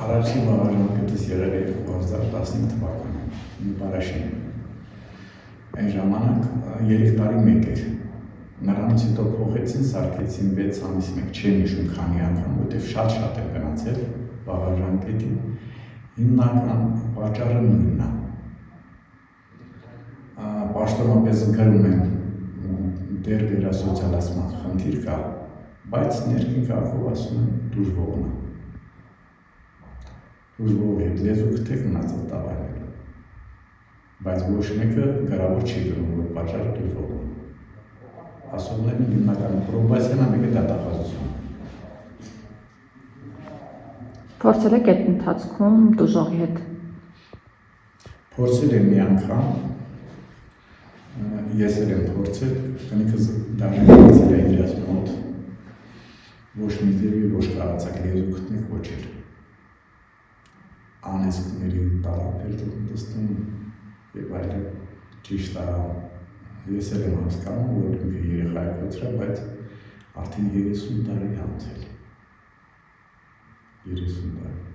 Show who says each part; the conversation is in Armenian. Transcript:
Speaker 1: Առաջին վարաժամկետս եղել է 2015 թվականին, Բարաշին։ Այն ժամանակ 3 տարի մեկ էր։ Նրանից հետո փոխեցին, սարքեցին 6 ամիս մեկ, չեմ հիշում քանի անգամ, որտեղ շատ է գնացել վարաժամկետի։ Հիմնական պատճառը նույնն է։ Պաշտոնապես գրում են դեր վերասոցիալացման խնդիր կա, բայց ներքին կարգով ասում են դժվարն է։ Դժվար հետ լեզու քթեք մնացել տավարել, բայց ոչ մեկը գրավոր չի գրում, որ պատճառը դժվարն է։ Ասում են հիմնականում պրոբացիան մեկը դատախազություն։
Speaker 2: Փորձել եք այդ ընթացքում դժողի հետ։
Speaker 1: Փորձել եմ մի անգամ, ես էլ եմ փորձել, ինքս դաշնակցել եմ իրաց մոտ, ոչ մի ձևի, ոչ կարացակ լեզու գտնեք, ոչ էլ։ Անեսքների տարապել դստում և այլն ճիշտ է, ես էլ եմ հասկանում, որ ինքը երեխա է կոծրել, բայց արդեն 30 տարի անցել։ 30 տարի։